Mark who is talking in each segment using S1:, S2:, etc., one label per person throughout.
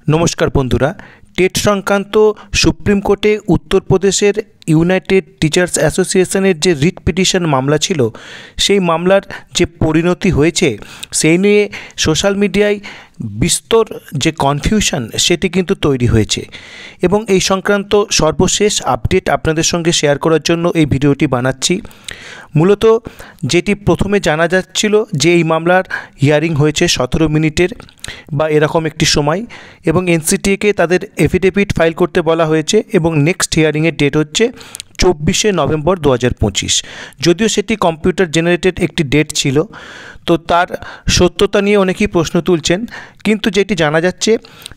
S1: নমস্কার বন্ধুরা, টেট সংক্রান্ত সুপ্রিম কোর্টে উত্তরপ্রদেশের ইউনাইটেড টিচার্স অ্যাসোসিয়েশনের যে রিট পিটিশন মামলা ছিল, সেই মামলার যে পরিণতি হয়েছে সেই নিয়ে সোশ্যাল মিডিয়ায় বিস্তর যে কনফিউশন সেটি কিন্তু তৈরি হয়েছে এবং এই সংক্রান্ত সর্বশেষ আপডেট আপনাদের সঙ্গে শেয়ার করার জন্য এই ভিডিওটি বানাচ্ছি। মূলত যেটি প্রথমে জানা যাচ্ছিল যে এই মামলার হিয়ারিং হয়েছে 17 মিনিটের বা এরকম একটি সময় এবং এনসিটিএকে তাদের এফিডেভিট ফাইল করতে বলা হয়েছে এবং নেক্সট হিয়ারিংয়ের ডেট হচ্ছে 24শে নভেম্বর 2025। যদিও সেটি কম্পিউটার জেনারেটেড একটি ডেট ছিল, তো তার সত্যতা নিয়ে অনেকেই প্রশ্ন তুলছেন, কিন্তু যেটি জানা যাচ্ছে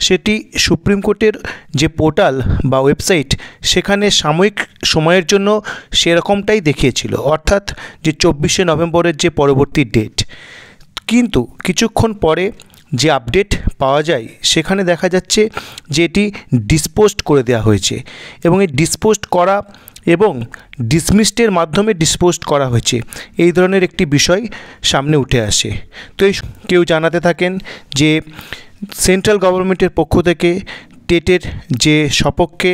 S1: সেটি সুপ্রিম কোর্টের যে পোর্টাল বা ওয়েবসাইট সেখানে সাময়িক সময়ের জন্য সেরকমটাই দেখিয়েছিল, অর্থাৎ যে 24শে নভেম্বরের যে পরবর্তী ডেট। কিন্তু কিছুক্ষণ পরে যে আপডেট পাওয়া যায় সেখানে দেখা যাচ্ছে যে এটি ডিসপোজড করে দেওয়া হয়েছে এবং এই ডিসপোজড করা এবং ডিসমিসডের মাধ্যমে ডিসপোজড করা হয়েছে, এই ধরনের একটি বিষয় সামনে উঠে আসে। তো এই কেউ জানাতে থাকেন যে সেন্ট্রাল গভর্নমেন্টের পক্ষ থেকে টেটের যে সপক্ষে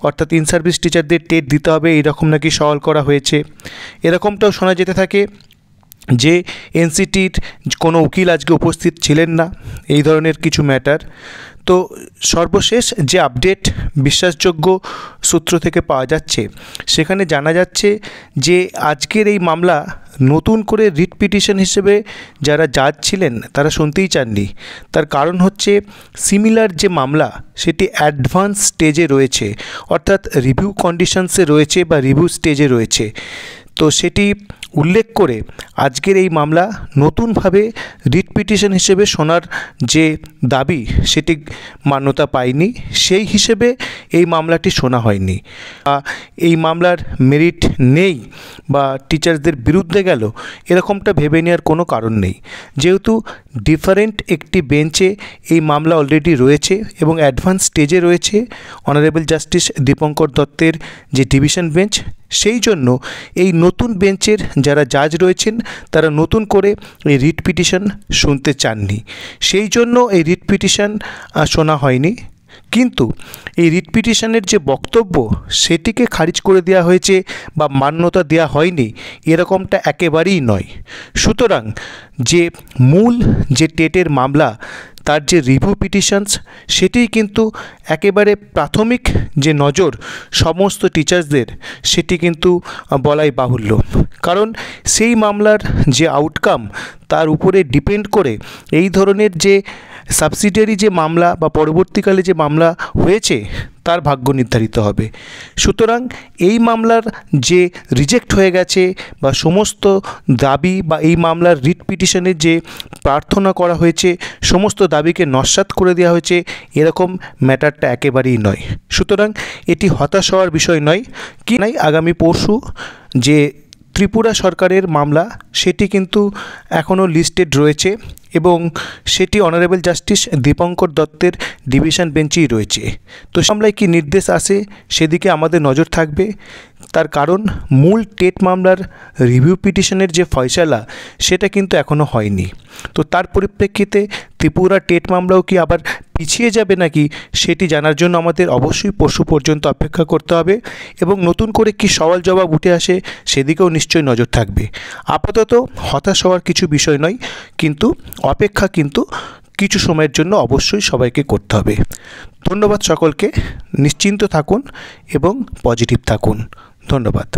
S1: অর্থাৎ ইন সার্ভিস টিচারদের টেট দিতে হবে এইরকম নাকি সওয়াল করা হয়েছে। এরকমটাও শোনা যেতে থাকে যে এনসিটির কোনো উকিল আজকে উপস্থিত ছিলেন না, এই ধরনের কিছু ম্যাটার। তো সর্বশেষ যে আপডেট বিশ্বাসযোগ্য সূত্র থেকে পাওয়া যাচ্ছে সেখানে জানা যাচ্ছে যে আজকের এই মামলা নতুন করে রিট পিটিশন হিসেবে যারা জাজ ছিলেন তারা শুনতেই চাননি। তার কারণ হচ্ছে সিমিলার যে মামলা সেটি অ্যাডভান্স স্টেজে রয়েছে, অর্থাৎ রিভিউ কন্ডিশনসে রয়েছে বা রিভিউ স্টেজে রয়েছে। তো সেটি উল্লেখ করে আজকের এই মামলা নতুনভাবে রিট পিটিশন হিসেবে শোনার যে দাবি সেটি মান্যতা পায়নি, সেই হিসেবে এই মামলাটি শোনা হয়নি। এই মামলার মেরিট নেই বা টিচারদের বিরুদ্ধে গেল এরকমটা ভেবে নেওয়ার কোনো কারণ নেই, যেহেতু ডিফারেন্ট একটি বেঞ্চে এই মামলা অলরেডি রয়েছে এবং অ্যাডভান্স স্টেজে রয়েছে অনারেবল জাস্টিস দীপঙ্কর দত্তের যে ডিভিশন বেঞ্চ। সেই জন্য এই নতুন বেঞ্চের যারা জাজ রয়েছেন তারা নতুন করে এই রিট পিটিশন শুনতে চাননি, সেই জন্য এই রিট পিটিশন শোনা হয়নি। কিন্তু এই রিট পিটিশনের যে বক্তব্য সেটিকে খারিজ করে দেওয়া হয়েছে বা মান্যতা দেওয়া হয়নি এরকমটা একেবারেই নয়। সুতরাং যে মূল যে টেটের মামলা তার যে রিভিউ পিটিশনস সেটিই কিন্তু একেবারে প্রাথমিক যে নজর সমস্ত টিচার্সদের সেটি কিন্তু বলাই বাহুল্য, কারণ সেই মামলার যে আউটকাম তার উপরে ডিপেন্ড করে এই ধরনের যে সাবসিডিয়ারি যে মামলা বা পরবর্তীকালে যে মামলা হয়েছে তার ভাগ্য নির্ধারিত হবে। সুতরাং এই মামলার যে রিজেক্ট হয়ে গেছে বা সমস্ত দাবি বা এই মামলার রিট পিটিশনের যে প্রার্থনা করা হয়েছে সমস্ত দাবিকে নস্যাৎ করে দেওয়া হয়েছে এরকম ম্যাটারটা একেবারেই নয়। সুতরাং এটি হতাশ হওয়ার বিষয় নয়। কি নাই, আগামী পরশু যে ত্রিপুরা সরকারের মামলা সেটি কিন্তু এখনও লিস্টেড রয়েছে এবং সেটি অনারেবল জাস্টিস দীপঙ্কর দত্তের ডিভিশন বেঞ্চেই রয়েছে। তো মামলায় কী নির্দেশ আসে সেদিকে আমাদের নজর থাকবে, তার কারণ মূল টেট মামলার রিভিউ পিটিশনের যে ফয়সালা সেটা কিন্তু এখনও হয়নি। তো তার পরিপ্রেক্ষিতে ত্রিপুরা টেট মামলাও কি আবার পিছিয়ে যাবে নাকি সেটি জানার জন্য আমাদের অবশ্যই পরশু পর্যন্ত অপেক্ষা করতে হবে এবং নতুন করে কি সওয়াল জবাব উঠে আসে সেদিকেও নিশ্চয়ই নজর থাকবে। আপাতত হতাশ হওয়ার কিছু বিষয় নয়, কিন্তু অপেক্ষা কিন্তু কিছু সময়ের জন্য অবশ্যই সবাইকে করতে হবে। ধন্যবাদ সকলকে, নিশ্চিন্ত থাকুন এবং পজিটিভ থাকুন। ধন্যবাদ।